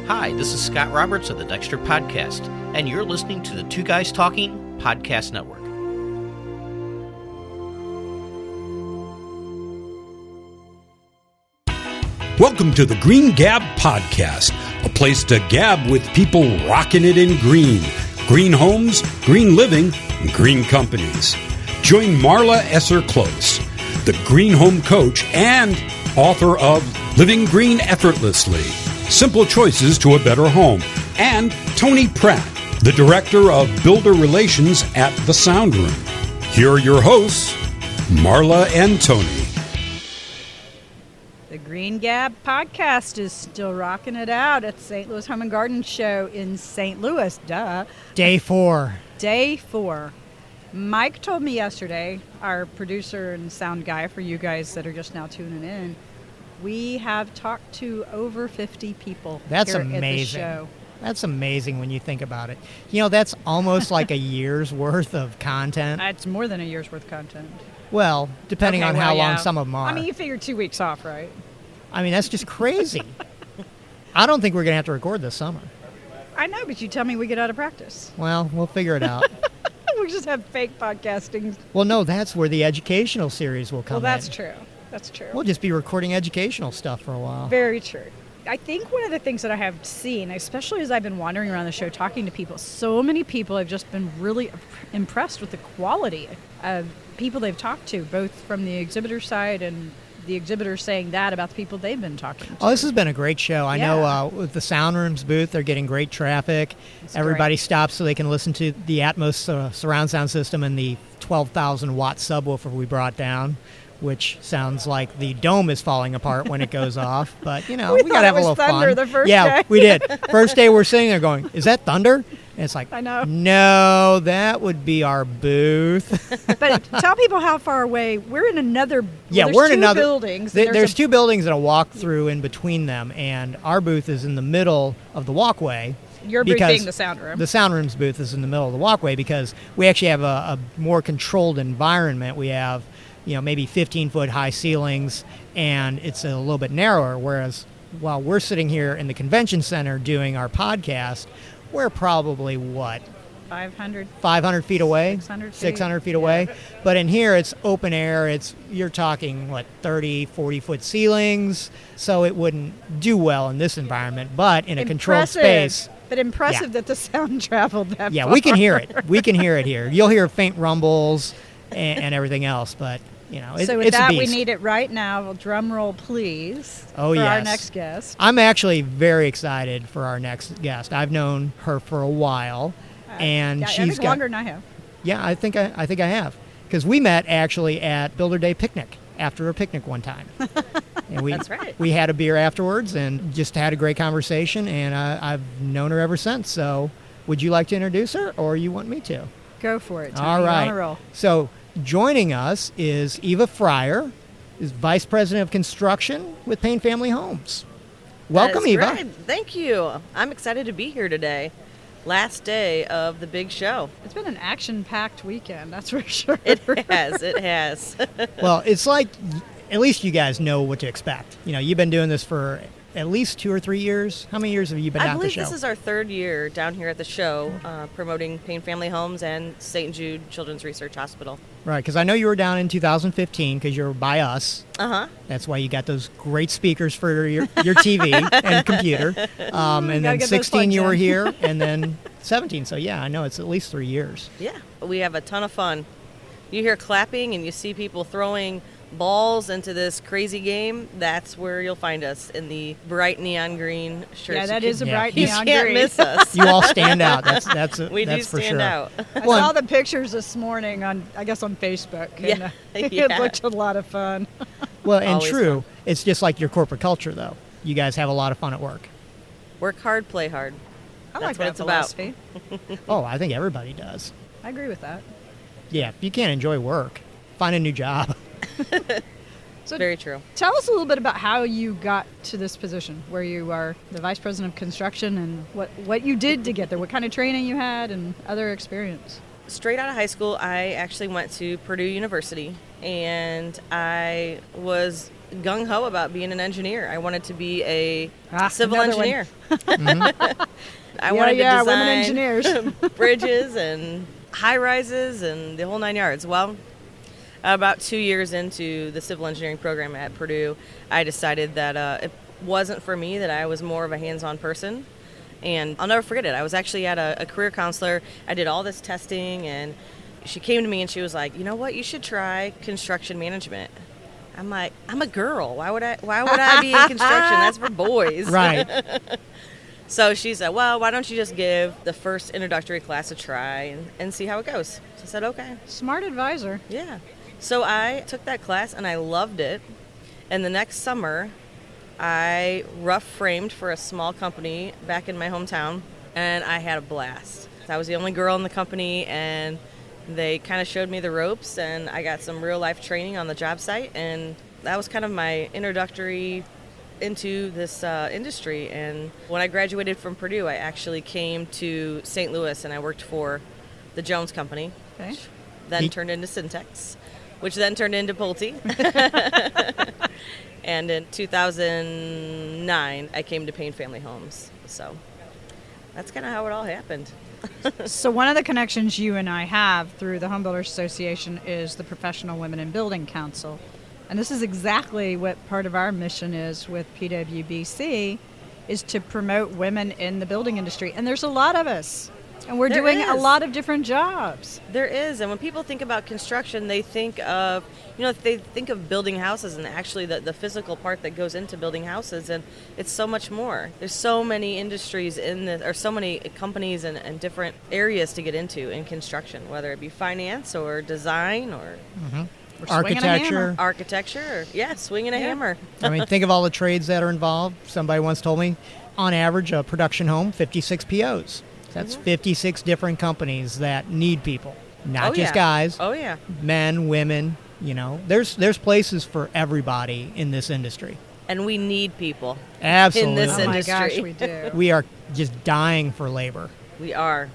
Hi, this is Scott Roberts of the Dexter Podcast, and you're listening to the Two Guys Talking Podcast Network. Welcome to the Green Gab Podcast, a place to gab with people rocking it in green. Green homes, green living, and green companies. Join Marla Esser Cloos, the green home coach and author of Living Green Effortlessly, Simple Choices to a Better Home, and Tony Pratt, the Director of Builder Relations at The Sound Room. Here are your hosts, Marla and Tony. The Green Gab Podcast is still rocking it out at St. Louis Home and Garden Show in St. Louis. Duh. Day 4. Day 4. Mike told me yesterday, our producer and sound guy for you guys that are just now tuning in, we have talked to over 50 people. That's here amazing. At the show. That's amazing when you think about it. You know, that's almost like a year's worth of content. It's more than a year's worth of content. Well, depending on how long yeah. some of them are. I mean, you figure 2 weeks off, right? I mean, that's just crazy. I don't think we're going to have to record this summer. I know, but you tell me we get out of practice. Well, we'll figure it out. We just have fake podcasting. Well, no, that's where the educational series will come in. Well, that's true. That's true. We'll just be recording educational stuff for a while. Very true. I think one of the things that I have seen, especially as I've been wandering around the show talking to people, so many people have just been really impressed with the quality of people they've talked to, both from the exhibitor side and the exhibitors saying that about the people they've been talking to. Oh, this has been a great show. I know with the Sound Room's booth, they're getting great traffic. Everybody stops so they can listen to the Atmos surround sound system and the 12,000 watt subwoofer we brought down, which sounds like the dome is falling apart when it goes off. But, you know, we got to have a little thunder fun. The first day. We did. First day we're sitting there going, is that thunder? And it's like, I know. No, that would be our booth. But tell people how far away. We're in another. We're in another buildings. There's two buildings that I'll walk through in between them, and our booth is in the middle of the walkway. Your booth being the sound room. The sound room's booth is in the middle of the walkway because we actually have a more controlled environment. We have, maybe 15-foot high ceilings, and it's a little bit narrower, whereas while we're sitting here in the convention center doing our podcast, we're probably, 500 feet away? 600 feet away. Yeah. But in here, it's open air. You're talking, 30, 40-foot ceilings, so it wouldn't do well in this environment, but in a controlled space. But impressive that the sound traveled that far. Yeah, we can hear it. We can hear it here. You'll hear faint rumbles and everything else, but, so with it's that, a beast. We need it right now. Well, drum roll, please, for our next guest. I'm actually very excited for our next guest. I've known her for a while, and she's longer than I have. Yeah, I think I have, because we met actually at Builder Day picnic after a picnic one time. And That's right. We had a beer afterwards and just had a great conversation, and I've known her ever since. So, would you like to introduce her, or you want me to? Go for it. Tony. All right. On a roll. So, joining us is Eva Fryar, is Vice President of Construction with Payne Family Homes. Welcome, Eva. Great. Thank you. I'm excited to be here today. Last day of the big show. It's been an action-packed weekend, that's for sure. It has. Well, it's like, at least you guys know what to expect. You've been doing this for at least 2 or 3 years. How many years have you been at the show? I believe this is our 3rd year down here at the show, promoting Payne Family Homes and St. Jude Children's Research Hospital. Right, because I know you were down in 2015 because you were by us. Uh-huh. That's why you got those great speakers for your TV and computer. And then 16 you were here, and then 17. So, yeah, I know it's at least 3 years. Yeah, we have a ton of fun. You hear clapping and you see people throwing balls into this crazy game. That's where you'll find us, in the bright neon green shirts. Yeah, that is a bright neon green. You can't miss us. You all stand out. We do for stand sure. out. I saw the pictures this morning on Facebook. And, it looked a lot of fun. Well, and Always true, fun. It's just like your corporate culture, though. You guys have a lot of fun at work. Work hard, play hard. I That's like what that it's about. philosophy. Oh, I think everybody does. I agree with that. Yeah, if you can't enjoy work, find a new job. So very true. Tell us a little bit about how you got to this position, where you are the Vice President of Construction, and what you did to get there, what kind of training you had, and other experience. Straight out of high school, I actually went to Purdue University, and I was gung-ho about being an engineer. I wanted to be a civil another engineer. I Yeah, wanted to design women engineers. bridges and high-rises and the whole 9 yards. Well, about 2 years into the civil engineering program at Purdue, I decided that it wasn't for me, that I was more of a hands-on person. And I'll never forget it. I was actually at a career counselor. I did all this testing, and she came to me and she was like, you know what, you should try construction management. I'm like, I'm a girl. Why would I be in construction? That's for boys. Right. So she said, well, why don't you just give the first introductory class a try and see how it goes? So I said, okay. Smart advisor. Yeah. So I took that class and I loved it. And the next summer, I rough framed for a small company back in my hometown, and I had a blast. I was the only girl in the company, and they kind of showed me the ropes, and I got some real life training on the job site, and that was kind of my introductory into this industry. And when I graduated from Purdue, I actually came to St. Louis, and I worked for the Jones Company, Okay. which then turned into Syntex, which then turned into Pulte. And in 2009, I came to Payne Family Homes. So that's kind of how it all happened. So one of the connections you and I have through the Home Builders Association is the Professional Women in Building Council. And this is exactly what part of our mission is with PWBC, is to promote women in the building industry. And there's a lot of us. And we're There doing a is. lot of different jobs. There is, and when people think about construction, they think of, they think of building houses and actually the physical part that goes into building houses, and it's so much more. There's so many industries in this, or so many companies and different areas to get into in construction, whether it be finance or design or Architecture. architecture, or, swinging a hammer. I mean, think of all the trades that are involved. Somebody once told me, on average, a production home, 56 POs. That's 56 different companies that need people, not just guys. Oh, yeah. Men, women, There's places for everybody in this industry. And we need people Absolutely. in this Oh my industry. gosh, we do. We are just dying for labor. We are.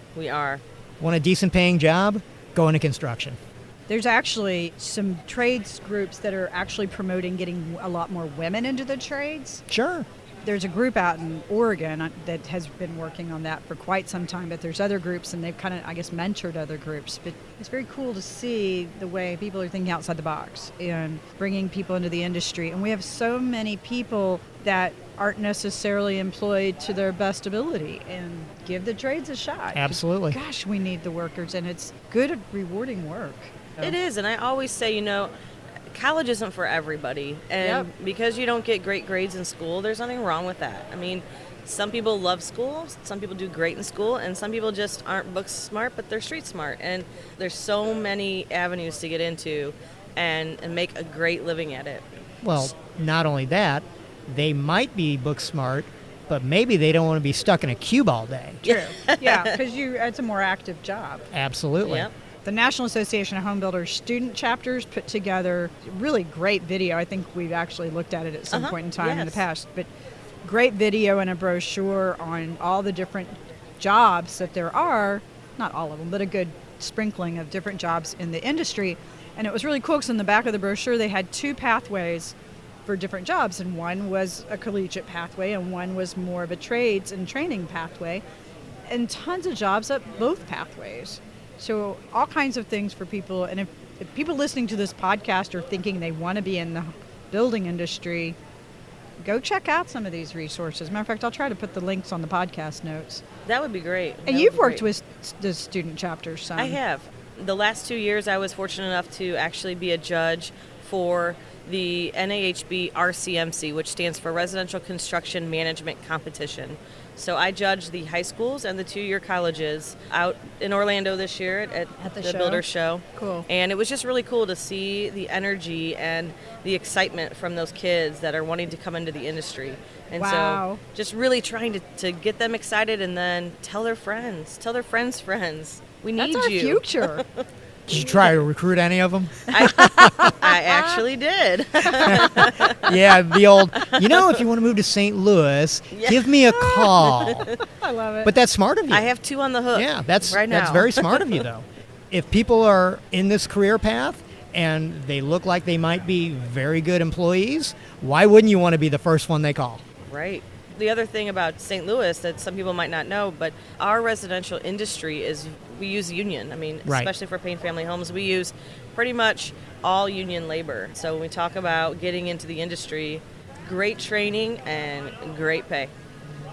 Want a decent paying job? Go into construction. There's actually some trades groups that are actually promoting getting a lot more women into the trades. Sure. There's a group out in Oregon that has been working on that for quite some time, but there's other groups, and they've kind of, mentored other groups. But it's very cool to see the way people are thinking outside the box and bringing people into the industry. And we have so many people that aren't necessarily employed to their best ability, and give the trades a shot. Absolutely. Gosh, we need the workers, and it's good, rewarding work. It is, and I always say, college isn't for everybody, and because you don't get great grades in school, there's nothing wrong with that. I mean, some people love school, some people do great in school, and some people just aren't book smart, but they're street smart. And there's so many avenues to get into and make a great living at it. Well, not only that, they might be book smart, but maybe they don't want to be stuck in a cube all day. True. Yeah, because it's a more active job. Absolutely. Yep. The National Association of Home Builders student chapters put together a really great video. I think we've actually looked at it at some point in time in the past. But great video and a brochure on all the different jobs that there are. Not all of them, but a good sprinkling of different jobs in the industry. And it was really cool because in the back of the brochure they had two pathways for different jobs. And one was a collegiate pathway and one was more of a trades and training pathway. And tons of jobs at both pathways. So all kinds of things for people. And if people listening to this podcast are thinking they want to be in the building industry, go check out some of these resources. Matter of fact, I'll try to put the links on the podcast notes. That would be great. And you've worked with the student chapters some. I have. The last 2 years, I was fortunate enough to actually be a judge for the NAHB RCMC, which stands for Residential Construction Management Competition. So I judged the high schools and the 2-year colleges out in Orlando this year at the show? Builder Show. Cool. And it was just really cool to see the energy and the excitement from those kids that are wanting to come into the industry. And Wow. so just really trying to get them excited and then tell their friends. We need That's our you. future. Did you try to recruit any of them? I actually did. Yeah, the old, if you want to move to St. Louis, give me a call. I love it. But that's smart of you. I have 2 on the hook. Yeah, that's right now. very smart of you, though. If people are in this career path and they look like they might be very good employees, why wouldn't you want to be the first one they call? Right. The other thing about St. Louis that some people might not know, but our residential industry is, we use union. I mean, Right. especially for Payne Family Homes, we use pretty much all union labor. So when we talk about getting into the industry, great training and great pay.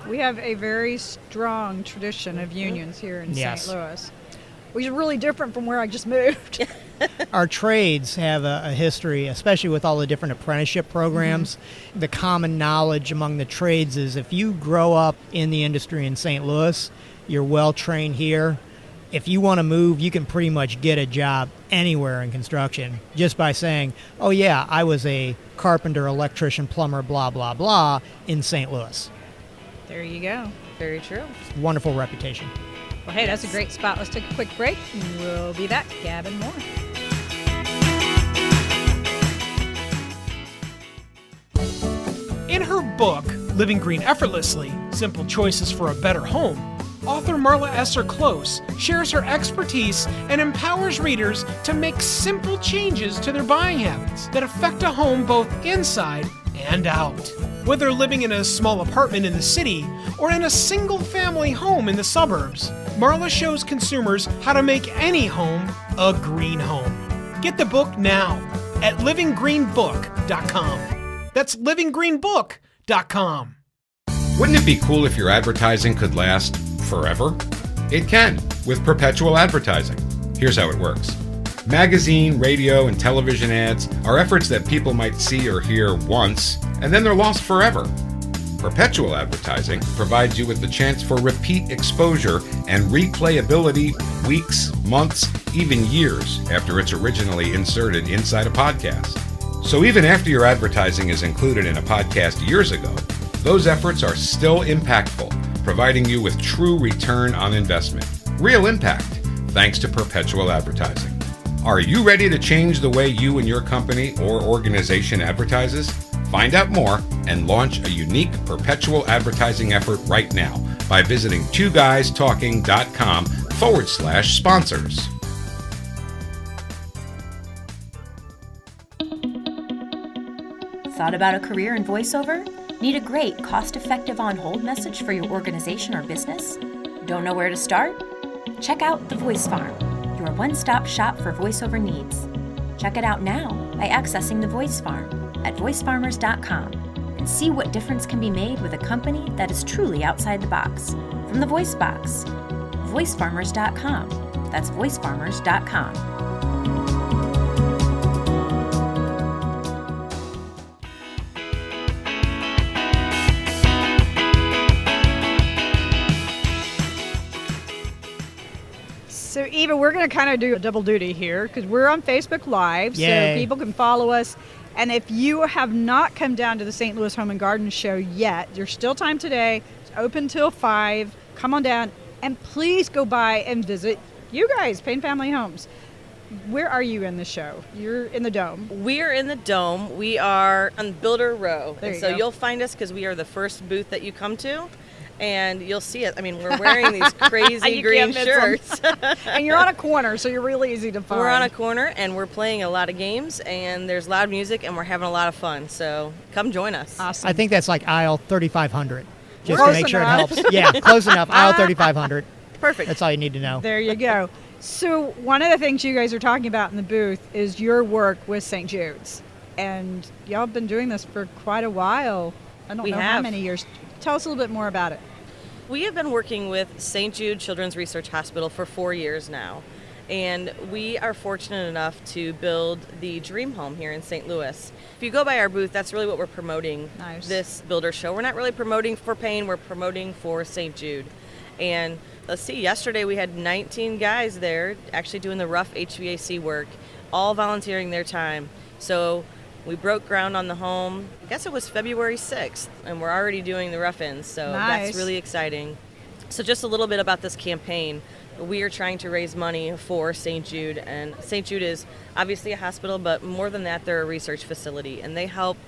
We have a very strong tradition of unions here in Yes. St. Louis, which is really different from where I just moved. Our trades have a history, especially with all the different apprenticeship programs. The common knowledge among the trades is if you grow up in the industry in St. Louis, you're well trained here. If you want to move, you can pretty much get a job anywhere in construction just by saying, oh yeah, I was a carpenter, electrician, plumber, blah, blah, blah in St. Louis. There you go. Very true. Wonderful reputation. Well, hey, that's a great spot. Let's take a quick break, and we'll be back gabbing more. In her book, Living Green Effortlessly, Simple Choices for a Better Home, author Marla Esser Cloos shares her expertise and empowers readers to make simple changes to their buying habits that affect a home both inside and out. Whether living in a small apartment in the city or in a single-family home in the suburbs, Marla shows consumers how to make any home a green home. Get the book now at livinggreenbook.com. That's livinggreenbook.com. Wouldn't it be cool if your advertising could last forever? It can with perpetual advertising. Here's how it works. Magazine, radio, and television ads are efforts that people might see or hear once, and then they're lost forever. Perpetual advertising provides you with the chance for repeat exposure and replayability weeks, months, even years after it's originally inserted inside a podcast. So even after your advertising is included in a podcast years ago, those efforts are still impactful, providing you with true return on investment. Real impact, thanks to perpetual advertising. Are you ready to change the way you and your company or organization advertises? Find out more and launch a unique perpetual advertising effort right now by visiting twoguystalking.com/sponsors. Thought about a career in voiceover? Need a great, cost-effective on-hold message for your organization or business? Don't know where to start? Check out The Voice Farm, your one-stop shop for voiceover needs. Check it out now by accessing The Voice Farm at voicefarmers.com and see what difference can be made with a company that is truly outside the box. From the Voice Box, voicefarmers.com. That's voicefarmers.com. So, Eva, we're going to kind of do a double duty here because we're on Facebook Live, Yay. so people can follow us. And if you have not come down to the St. Louis Home and Garden Show yet, there's still time today. It's open till 5. Come on down, and please go by and visit you guys, Payne Family Homes. Where are you in the show? You're in the Dome. We're in the Dome. We are on Builder Row. There And you so go. you'll find us because we are the first booth that you come to. And you'll see it. I mean, we're wearing these crazy You green can't miss shirts. And you're on a corner, so you're really easy to find. We're on a corner, and we're playing a lot of games, and there's loud music, and we're having a lot of fun. So come join us. Awesome. I think that's like aisle 3500, just Close to make sure enough. it helps. Yeah, close enough. Aisle 3500. Perfect. That's all you need to know. There you go. So one of the things you guys are talking about in the booth is your work with St. Jude's. And y'all have been doing this for quite a while. I don't We know how have. many years. Tell us a little bit more about it. We have been working with St. Jude Children's Research Hospital for 4 years now, and we are fortunate enough to build the Dream Home here in St. Louis. If you go by our booth, that's really what we're promoting Nice. this builder show. We're not really promoting for Payne, we're promoting for St. Jude. And let's see, yesterday we had 19 guys there actually doing the rough HVAC work, all volunteering their time. So we broke ground on the home, I guess it was February 6th, and we're already doing the rough-ins, so Nice. that's really exciting. So just a little bit about this campaign. We are trying to raise money for St. Jude, and St. Jude is obviously a hospital, but more than that, they're a research facility, and they help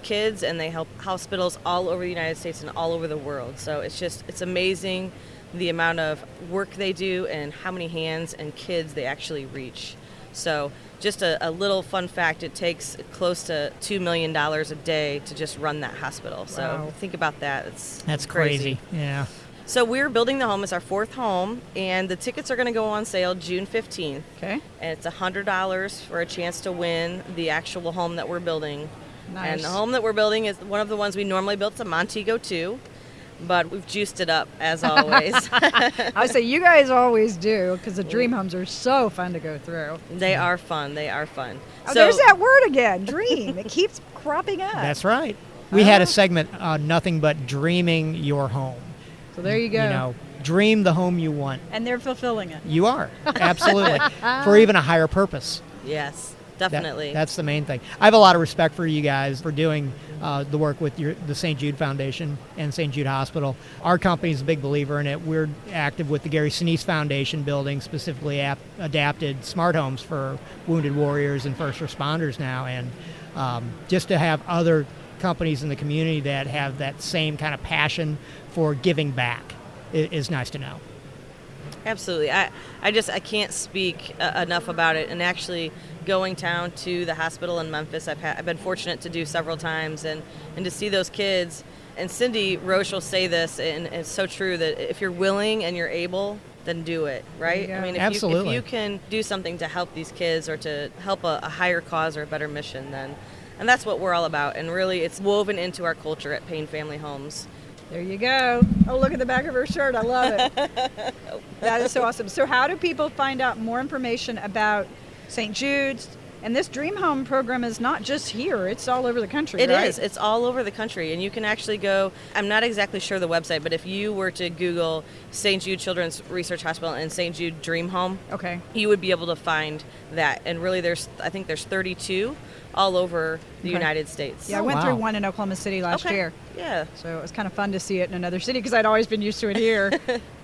kids and they help hospitals all over the United States and all over the world. So it's amazing the amount of work they do and how many hands and kids they actually reach. So just a little fun fact, it takes close to $2 million a day to just run that hospital. So Wow. think about that. That's crazy. Yeah. So we're building the home. It's our 4th home, and the tickets are going to go on sale June 15th. Okay. And it's $100 for a chance to win the actual home that we're building. Nice. And the home that we're building is one of the ones we normally built. It's a Montego 2, but we've juiced it up as always. I would say you guys always do, because the dream homes are so fun to go through. They are fun. They are fun. Oh, there's that word again, dream. It keeps cropping up. That's right. We had a segment, Nothing But Dreaming Your Home. So there you go. You know, dream the home you want. And they're fulfilling it. You are, absolutely, for even a higher purpose. Yes, definitely. That's the main thing. I have a lot of respect for you guys for doing the work with the St. Jude Foundation and St. Jude Hospital. Our company is a big believer in it. We're active with the Gary Sinise Foundation, building specifically adapted smart homes for wounded warriors and first responders now. And just to have other companies in the community that have that same kind of passion for giving back is nice to know. Absolutely. I can't speak enough about it. And actually going down to the hospital in Memphis, I've been fortunate to do several times, and to see those kids. And Cindy Roche will say this, and it's so true, that if you're willing and you're able, then do it, right? Yeah. I mean, Absolutely. if you can do something to help these kids or to help a higher cause or a better mission, then, and that's what we're all about. And really, it's woven into our culture at Payne Family Homes. There you go. Oh, look at the back of her shirt. I love it. That is so awesome. So how do people find out more information about St. Jude's? And this Dream Home program is not just here. It's all over the country, It right? is. It's all over the country. And you can actually go, I'm not exactly sure the website, but if you were to Google St. Jude Children's Research Hospital and St. Jude Dream Home, Okay. you would be able to find that. And really, I think there's 32 all over the Okay. United States. Yeah, I Oh, went wow. through one in Oklahoma City last Okay. year. Yeah. So it was kind of fun to see it in another city because I'd always been used to it here.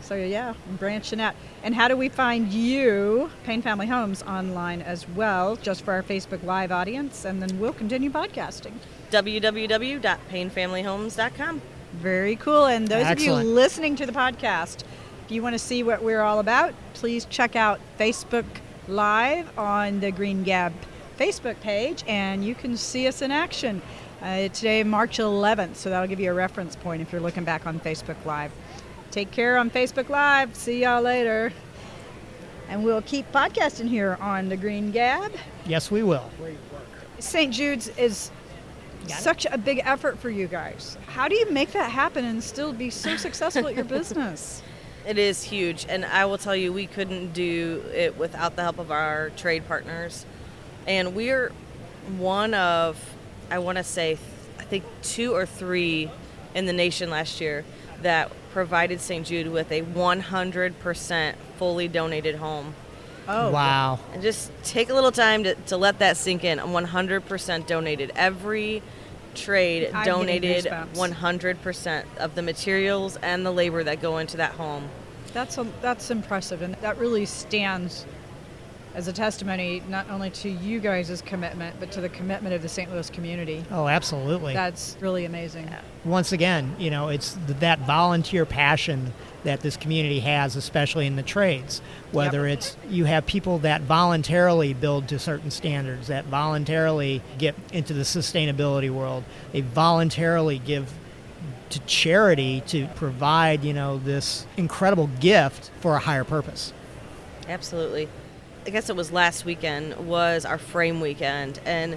So yeah, I'm branching out. And how do we find you, Payne Family Homes, online as well, just for our Facebook Live audience? And then we'll continue podcasting. www.paynefamilyhomes.com. Very cool. And those Excellent. of you listening to the podcast, if you want to see what we're all about, please check out Facebook Live on the Green Gab Facebook page, and you can see us in action. Today, March 11th, so that'll give you a reference point if you're looking back on Facebook Live. Take care on Facebook Live. See y'all later. And we'll keep podcasting here on the Green Gab. Yes, we will. St. Jude's is such a big effort for you guys. How do you make that happen and still be so successful at your business? It is huge. And I will tell you, we couldn't do it without the help of our trade partners. And we're one of, I want to say, I think 2 or 3 in the nation last year that provided St. Jude with a 100% fully donated home. Oh, Wow. And just take a little time to let that sink in. 100% donated. Every trade I'm getting donated goosebumps. 100% of the materials and the labor that go into that home. That's impressive, and that really stands as a testimony not only to you guys' commitment, but to the commitment of the St. Louis community. Oh, absolutely. That's really amazing. Once again, you know, it's that volunteer passion that this community has, especially in the trades. Whether it's you have people that voluntarily build to certain standards, that voluntarily get into the sustainability world, they voluntarily give to charity to provide, you know, this incredible gift for a higher purpose. Absolutely. I guess it was last weekend was our frame weekend, and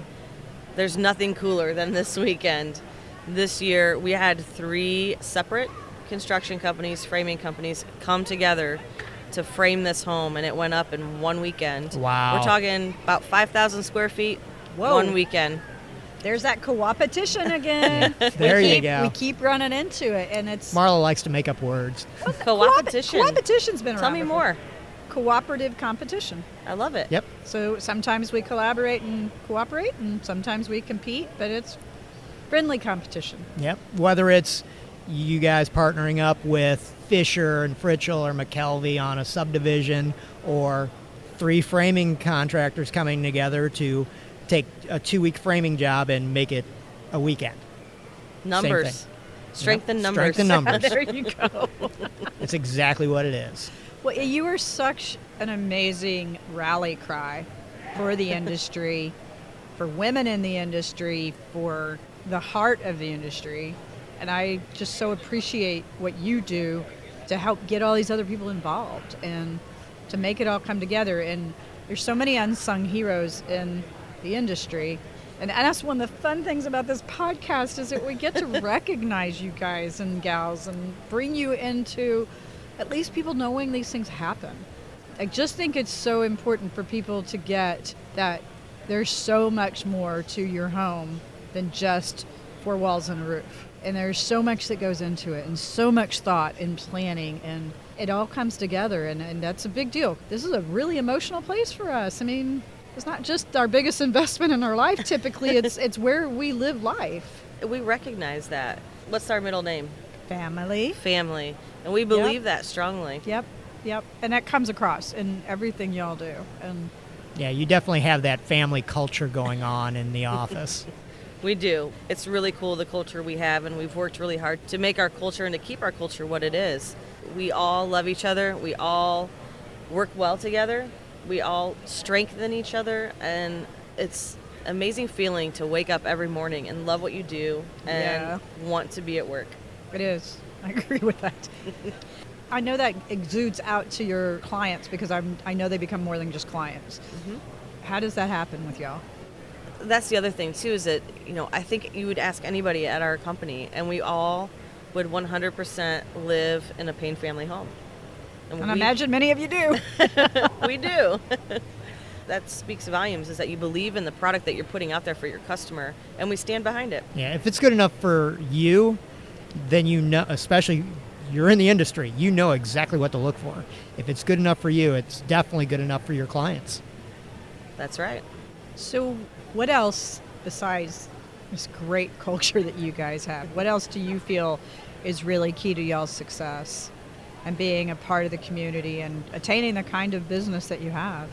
there's nothing cooler than this weekend. This year we had 3 separate construction companies, framing companies, come together to frame this home, and it went up in one weekend. Wow. We're talking about 5,000 square feet, Whoa. one weekend. There's that co-opetition again. There you go. We keep running into it, and it's Marla likes to make up words. Co-opetition. Co-opetition's been around. Tell me before. more. Cooperative competition. I love it. Yep. So sometimes we collaborate and cooperate, and sometimes we compete, but it's friendly competition. Yep. Whether it's you guys partnering up with Fisher and Fritchell or McKelvey on a subdivision, or 3 framing contractors coming together to take a 2-week framing job and make it a weekend. Numbers. Strength in numbers. Strength in numbers. There you go. It's exactly what it is. Well, you were such an amazing rally cry for the industry, for women in the industry, for the heart of the industry. And I just so appreciate what you do to help get all these other people involved and to make it all come together. And there's so many unsung heroes in the industry. And that's one of the fun things about this podcast is that we get to recognize you guys and gals and bring you into at least people knowing these things happen. I just think it's so important for people to get that there's so much more to your home than just 4 walls and a roof. And there's so much that goes into it and so much thought and planning, and it all comes together, and that's a big deal. This is a really emotional place for us. I mean, it's not just our biggest investment in our life typically, it's where we live life. We recognize that. What's our middle name? Family. Family. And we believe that strongly. Yep. And that comes across in everything y'all do. And yeah, you definitely have that family culture going on in the office. We do. It's really cool, the culture we have, and we've worked really hard to make our culture and to keep our culture what it is. We all love each other. We all work well together. We all strengthen each other, and it's an amazing feeling to wake up every morning and love what you do and want to be at work. It is. I agree with that. I know that exudes out to your clients because I know they become more than just clients. Mm-hmm. How does that happen with y'all? That's the other thing, too, is that, I think you would ask anybody at our company, and we all would 100% live in a Payne family home. And I imagine many of you do. We do. That speaks volumes, is that you believe in the product that you're putting out there for your customer, and we stand behind it. Yeah, if it's good enough for you, then you know, especially you're in the industry, you know exactly what to look for. If it's good enough for you, it's definitely good enough for your clients. That's right. So what else besides this great culture that you guys have? What else do you feel is really key to y'all's success and being a part of the community and attaining the kind of business that you have?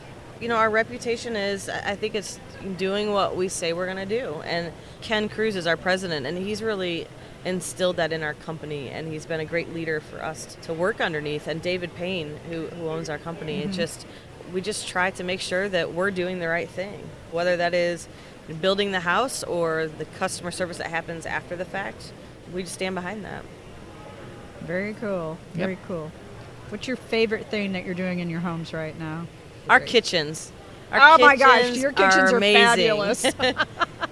Our reputation is, I think it's doing what we say we're going to do. And Ken Cloos is our president, and he's really instilled that in our company, and he's been a great leader for us to work underneath. And David Payne, who owns our company, we just try to make sure that we're doing the right thing, whether that is building the house or the customer service that happens after the fact. We just stand behind that. Very cool. Very cool. What's your favorite thing that you're doing in your homes right now? Our kitchens. My gosh, your kitchens are fabulous.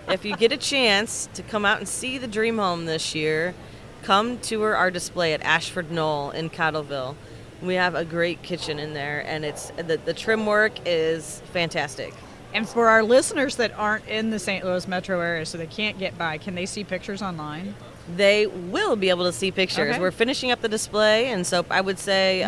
If you get a chance to come out and see the Dream Home this year, come tour our display at Ashford Knoll in Cottleville. We have a great kitchen in there, and it's the trim work is fantastic. And for our listeners that aren't in the St. Louis metro area, so they can't get by, can they see pictures online? They will be able to see pictures. Okay. We're finishing up the display, and so I would say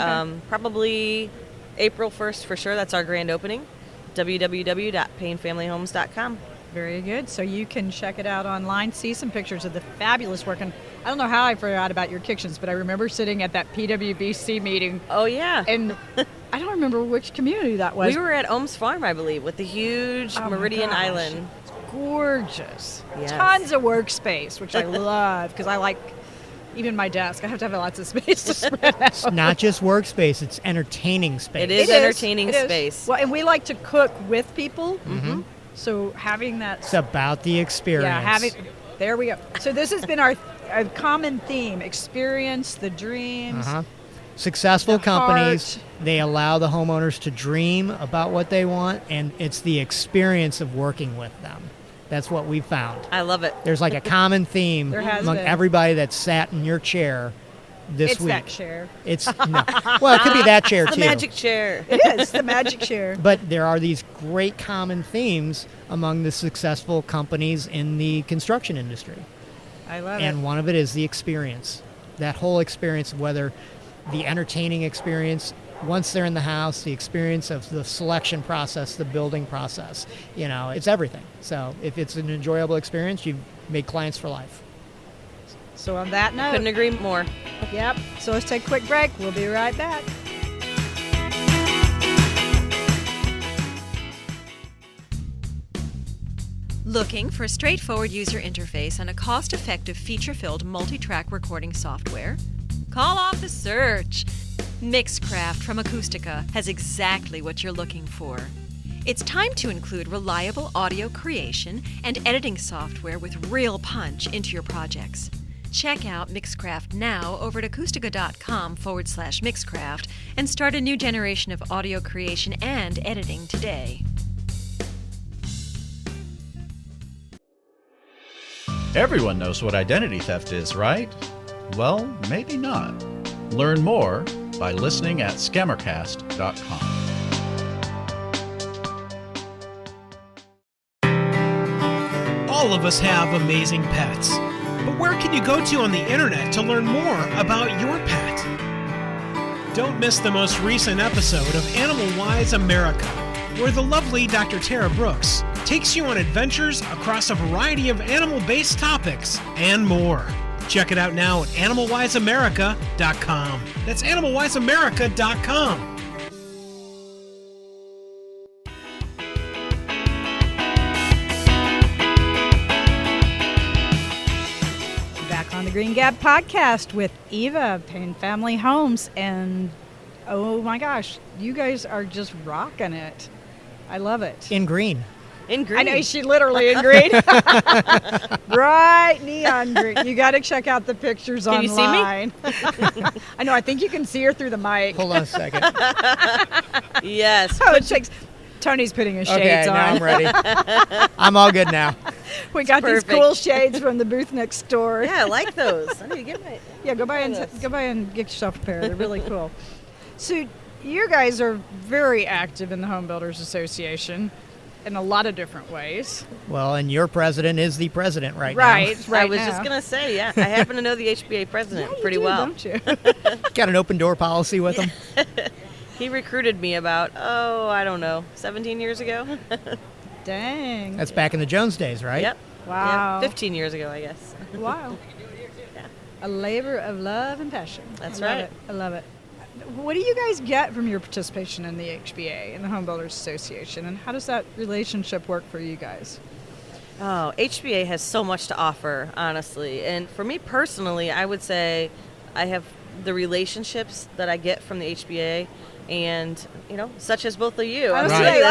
probably April 1st for sure. That's our grand opening. www.paynefamilyhomes.com. Very good. So you can check it out online, see some pictures of the fabulous work. And I don't know how I forgot about your kitchens, but I remember sitting at that PWBC meeting. Oh, yeah. And I don't remember which community that was. We were at Ohms Farm, I believe, with the huge Meridian Island. It's gorgeous. Yes. Tons of workspace, which I love because I like even my desk. I have to have lots of space to spread out. It's not just workspace, it's entertaining space. It is entertaining space. Well, and we like to cook with people. Mm-hmm. So having that... It's about the experience. Yeah, there we go. So this has been our common theme, experience, the dreams. Successful the companies, heart. they allow the homeowners to dream about what they want, and it's the experience of working with them. That's what we found. I love it. There's like a common theme among everybody that sat in your chair this week. It's that chair. Well, it could be that chair, too. The magic chair. It is, the magic chair. But there are these great common themes among the successful companies in the construction industry. I love it. And one of it is the experience. That whole experience, whether the entertaining experience, once they're in the house, the experience of the selection process, the building process, it's everything. So if it's an enjoyable experience, you've made clients for life. So on that note... Couldn't agree more. Yep. So let's take a quick break. We'll be right back. Looking for a straightforward user interface and a cost-effective, feature-filled multi-track recording software? Call off the search. Mixcraft from Acoustica has exactly what you're looking for. It's time to include reliable audio creation and editing software with real punch into your projects. Check out Mixcraft now over at acoustica.com/Mixcraft and start a new generation of audio creation and editing today. Everyone knows what identity theft is, right? Well, maybe not. Learn more by listening at scammercast.com. All of us have amazing pets. But where can you go to on the internet to learn more about your pet? Don't miss the most recent episode of Animal Wise America, where the lovely Dr. Tara Brooks takes you on adventures across a variety of animal-based topics and more. Check it out now at animalwiseamerica.com. That's animalwiseamerica.com. On the Green Gab podcast with Eva of Payne Family Homes, and oh my gosh, you guys are just rocking it. I love it. In green. In green. I know, she literally in green. Bright neon green. You got to check out the pictures online. Can you see me? I know, I think you can see her through the mic. Hold on a second. Yes. Oh, it takes. Tony's putting his shades on. Okay, now I'm ready. I'm all good now. We got these cool shades from the booth next door. Yeah, I like those. I need to get my. Yeah, go by and get yourself a pair. They're really cool. So you guys are very active in the Home Builders Association in a lot of different ways. Well, and your president is the president right now. Right I was just going to say, yeah, I happen to know the HBA president pretty well. Don't you? Got an open door policy with him? He recruited me about, 17 years ago. Dang. That's back in the Jones days, right? Yep. Wow. Yep. 15 years ago, I guess. Wow. Yeah. A labor of love and passion. That's right. right. I love it. What do you guys get from your participation in the HBA, in the Home Builders Association, and how does that relationship work for you guys? Oh, HBA has so much to offer, honestly. And for me personally, I would say I have the relationships that I get from the HBA, and such as both of you. I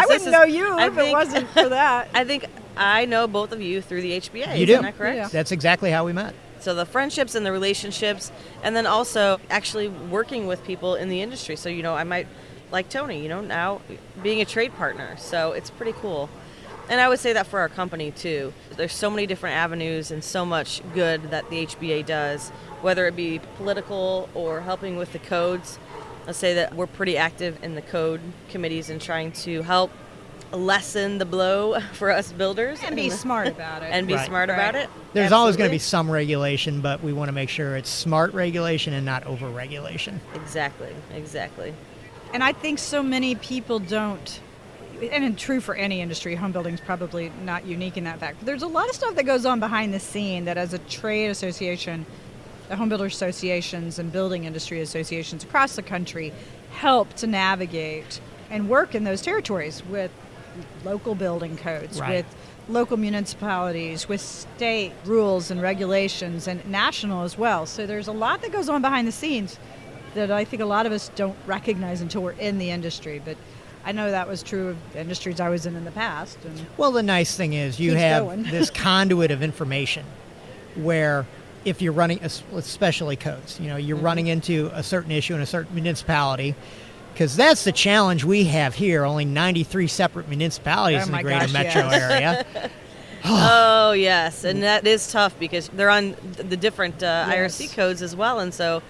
wouldn't know you if it wasn't for that. I think I know both of you through the HBA. You do. Isn't that correct? Yeah. That's exactly how we met. So the friendships and the relationships, and then also actually working with people in the industry. So, I might, like Tony, now being a trade partner. So it's pretty cool. And I would say that for our company, too. There's so many different avenues and so much good that the HBA does, whether it be political or helping with the codes. Let's say that we're pretty active in the code committees and trying to help lessen the blow for us builders. And be smart about it. And be smart about it. There's always going to be some regulation, but we want to make sure it's smart regulation and not over-regulation. Exactly. And I think so many people don't, and true for any industry, home building is probably not unique in that fact, but there's a lot of stuff that goes on behind the scene that as a trade association, the home builder associations and building industry associations across the country help to navigate and work in those territories with local building codes, with local municipalities, with state rules and regulations, and national as well. So there's a lot that goes on behind the scenes that I think a lot of us don't recognize until we're in the industry. But I know that was true of industries I was in the past. And well, the nice thing is you have this conduit of information where if you're running, especially codes, you're running into a certain issue in a certain municipality, because that's the challenge we have here, only 93 separate municipalities in the greater metro area. Oh, yes, and that is tough because they're on the different IRC codes as well, and so...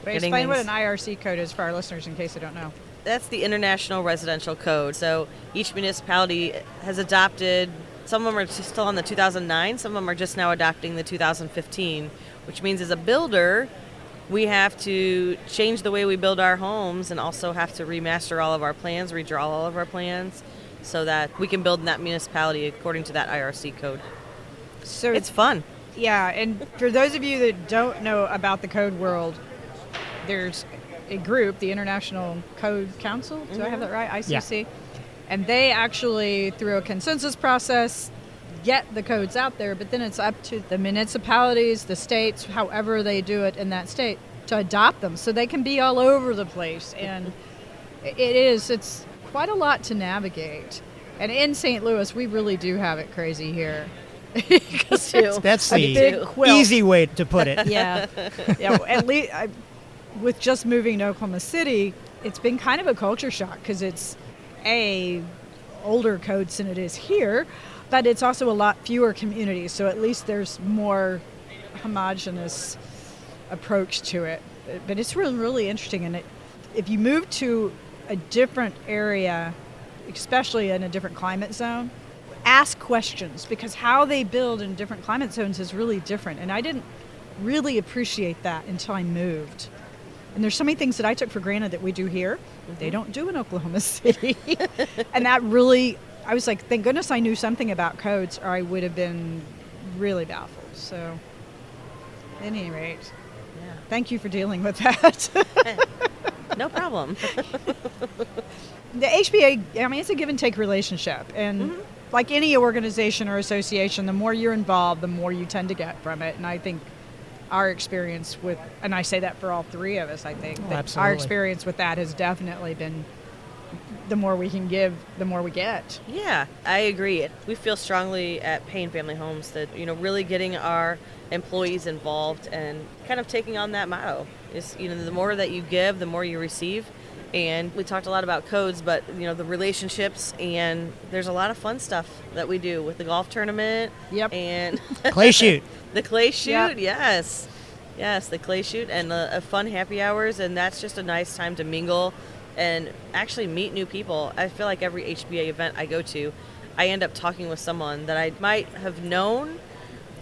Explain what an IRC code is for our listeners in case they don't know. That's the International Residential Code. So each municipality has adopted, some of them are still on the 2009, some of them are just now adopting the 2015, which means as a builder, we have to change the way we build our homes and also have to remaster all of our plans, redraw all of our plans, so that we can build in that municipality according to that IRC code. So it's fun. Yeah, and for those of you that don't know about the code world, there's a group, the International Code Council, do I have that right? ICC? Yeah. And they actually, through a consensus process, get the codes out there, but then it's up to the municipalities, the states, however they do it in that state, to adopt them so they can be all over the place. And it's quite a lot to navigate. And in St. Louis, we really do have it crazy here. That's the big quilt. easy way to put it. Yeah. At least with just moving to Oklahoma City, it's been kind of a culture shock because it's older codes than it is here, but it's also a lot fewer communities. So at least there's more homogenous approach to it. But it's really, really interesting. And if you move to a different area, especially in a different climate zone, ask questions, because how they build in different climate zones is really different. And I didn't really appreciate that until I moved. And there's so many things that I took for granted that we do here, they don't do in Oklahoma City. And that really, I was like, thank goodness I knew something about codes, or I would have been really baffled. So, at any rate, thank you for dealing with that. No problem. The HBA, I mean, it's a give and take relationship. And like any organization or association, the more you're involved, the more you tend to get from it. And I think our experience with, and I say that for all three of us, I think, that our experience with that has definitely been the more we can give, the more we get. Yeah, I agree. We feel strongly at Payne Family Homes that, really getting our employees involved and kind of taking on that motto is, the more that you give, the more you receive. And we talked a lot about codes, but the relationships, and there's a lot of fun stuff that we do with the golf tournament. Yep. And clay shoot. The clay shoot, yep. Yes, the clay shoot and a fun happy hours, and that's just a nice time to mingle and actually meet new people. I feel like every HBA event I go to, I end up talking with someone that I might have known,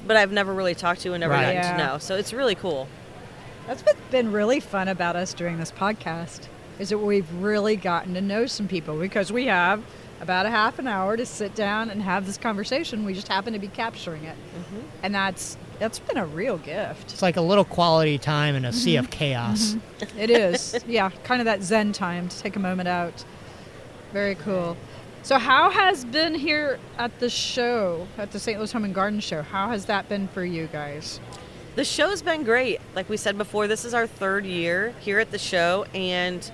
but I've never really talked to and never gotten to know. So it's really cool. That's what's been really fun about us doing this podcast, is that we've really gotten to know some people, because we have about a half an hour to sit down and have this conversation. We just happen to be capturing it. And that's been a real gift. It's like a little quality time in a sea of chaos. It is. Yeah, kind of that Zen time to take a moment out. Very cool. So how has been here at the show, at the St. Louis Home and Garden Show? How has that been for you guys? The show's been great. Like we said before, this is our third year here at the show, and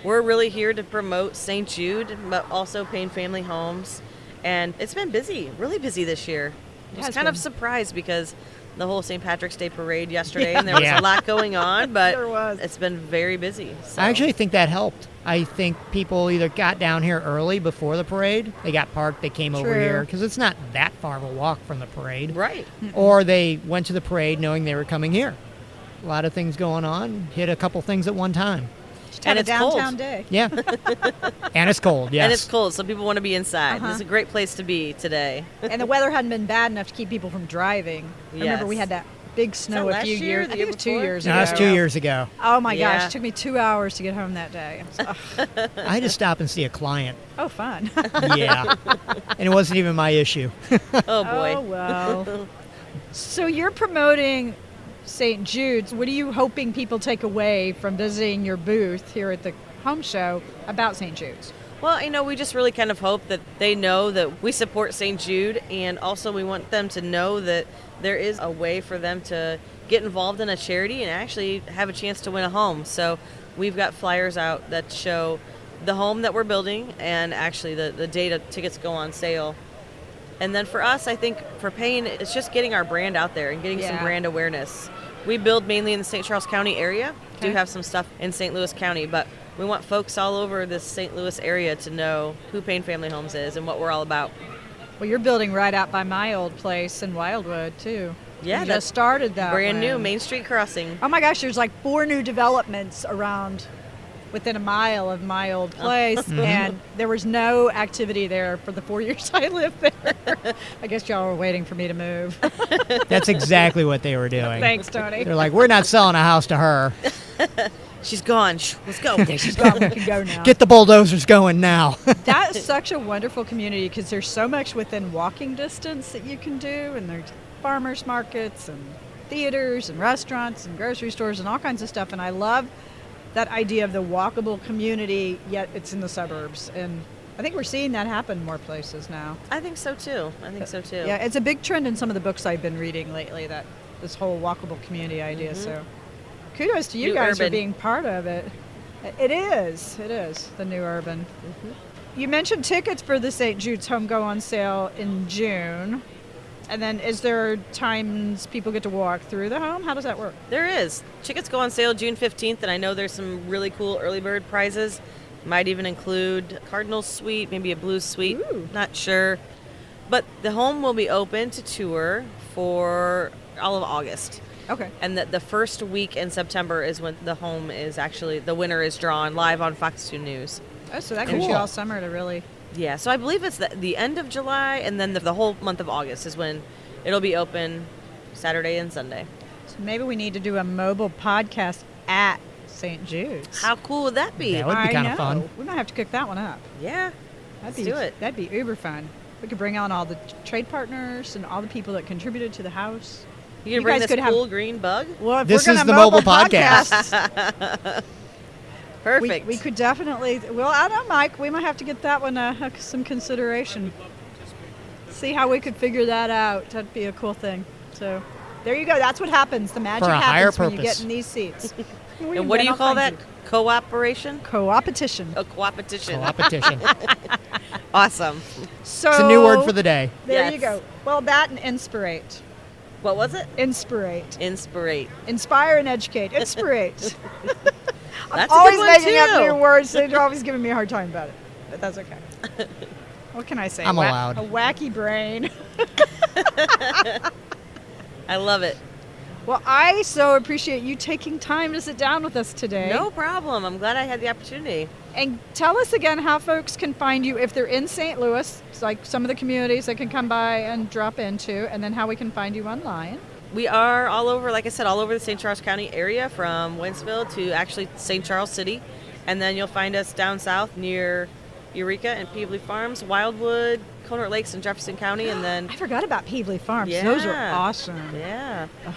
we're really here to promote St. Jude, but also Payne Family Homes. And it's been busy, really busy this year. I was kind of surprised because the whole St. Patrick's Day parade yesterday, and there was a lot going on, but it's been very busy. So. I actually think that helped. I think people either got down here early before the parade, they got parked, they came over here, because it's not that far of a walk from the parade. Right. Or they went to the parade knowing they were coming here. A lot of things going on, hit a couple things at one time. And it's downtown cold. Day. Yeah. And it's cold, yes. And it's cold, so people want to be inside. This is a great place to be today. And the weather hadn't been bad enough to keep people from driving. I remember we had that big snow a few years. I think it was 2 years ago. No, that's 2 years ago. Oh my gosh, it took me 2 hours to get home that day. I had to stop and see a client. Oh, fun. Yeah. And it wasn't even my issue. Oh boy. Oh well. So you're promoting St. Jude's. What are you hoping people take away from visiting your booth here at the home show about St. Jude's? Well, we just really kind of hope that they know that we support St. Jude, and also we want them to know that there is a way for them to get involved in a charity and actually have a chance to win a home. So we've got flyers out that show the home that we're building, and actually the day tickets go on sale. And then for us, I think for Payne, it's just getting our brand out there and getting some brand awareness. We build mainly in the St. Charles County area. Okay. Do have some stuff in St. Louis County, but we want folks all over this St. Louis area to know who Payne Family Homes is and what we're all about. Well, you're building right out by my old place in Wildwood, too. Yeah, you just started that brand new Main Street crossing. Oh my gosh, there's like 4 new developments around within a mile of my old place, and there was no activity there for the 4 years I lived there. I guess y'all were waiting for me to move. That's exactly what they were doing. Thanks, Tony. They're like, we're not selling a house to her. She's gone. Let's go. Okay, she's gone. We can go now. Get the bulldozers going now. That is such a wonderful community, because there's so much within walking distance that you can do, and there's farmers markets and theaters and restaurants and grocery stores and all kinds of stuff, and I love that idea of the walkable community, yet it's in the suburbs. And I think we're seeing that happen in more places now. I think so too. Yeah, it's a big trend in some of the books I've been reading lately, that this whole walkable community idea. So kudos to you guys for being part of it. It is the new urban. you mentioned tickets for the St. Jude's home go on sale in June. And then is there times people get to walk through the home? How does that work? There is. Tickets go on sale June 15th, and I know there's some really cool early bird prizes. Might even include Cardinal Suite, maybe a Blues Suite. Ooh. Not sure. But the home will be open to tour for all of August. Okay. And the first week in September is when the home is actually, the winner is drawn live on Fox 2 News. Oh, so that gives you all summer to really... Yeah, so I believe it's the end of July, and then the whole month of August is when it'll be open Saturday and Sunday. So maybe we need to do a mobile podcast at St. Jude's. How cool would that be? That would be kind of fun. We might have to cook that one up. Yeah, let's do it. That'd be uber fun. We could bring on all the trade partners and all the people that contributed to the house. You can bring this cool green bug? Well, if this we're is gonna the mobile podcast. Perfect. We could definitely. Well, I don't know, Mike. We might have to get that one some consideration. See how we could figure that out. That'd be a cool thing. So, there you go. That's what happens. The magic For a higher happens when you purpose. get in these seats. And what do you call that? Cooperation? Co-opetition. A coopetition. Co-opetition. Awesome. So It's a new word for the day. There Yes. you go. Well, that and inspirate. What was it? Inspirate. Inspirate. Inspire and educate. Inspirate. I'm That's a always good one, making up too. new words. They're always giving me a hard time about it. But that's okay. What can I say? I'm allowed. A wacky brain. I love it. Well, I so appreciate you taking time to sit down with us today. No problem. I'm glad I had the opportunity. And tell us again how folks can find you if they're in St. Louis, it's like some of the communities they can come by and drop into, and then how we can find you online. We are all over, like I said, all over the St. Charles County area, from Wentzville to actually St. Charles City. And then you'll find us down south near Eureka and Peebly Farms, Wildwood, Conant Lakes in Jefferson County, and then... I forgot about Peebly Farms. Yeah. Those are awesome. Yeah. Oh,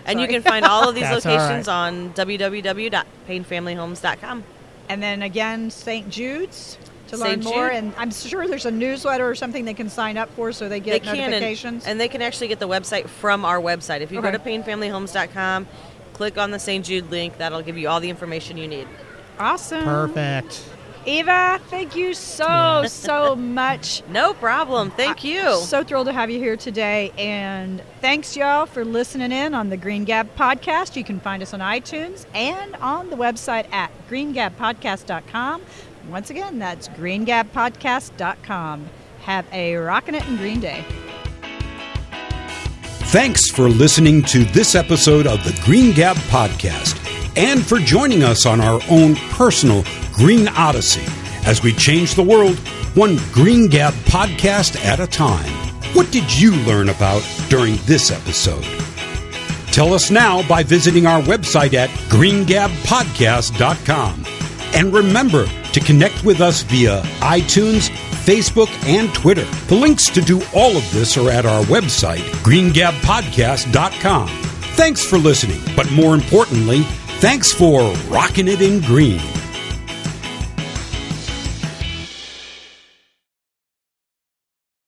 and you sorry. can find all of these That's all locations right. on www.paynefamilyhomes.com. And then again, St. Jude's to learn St. more. Jude. And I'm sure there's a newsletter or something they can sign up for so they get notifications. And they can actually get the website from our website. If you Okay. go to paynefamilyhomes.com, click on the St. Jude link, that'll give you all the information you need. Awesome. Perfect. Eva, thank you so much. No problem. Thank you. So thrilled to have you here today. And thanks, y'all, for listening in on the Green Gab Podcast. You can find us on iTunes and on the website at greengabpodcast.com. Once again, that's greengabpodcast.com. Have a rockin' it and green day. Thanks for listening to this episode of the Green Gab Podcast and for joining us on our own personal Green Odyssey as we change the world one Green Gab podcast at a time. What did you learn about during this episode? Tell us now by visiting our website at greengabpodcast.com. And remember to connect with us via iTunes, Facebook, and Twitter. The links to do all of this are at our website, greengabpodcast.com. Thanks for listening, but more importantly, thanks for rocking it in green.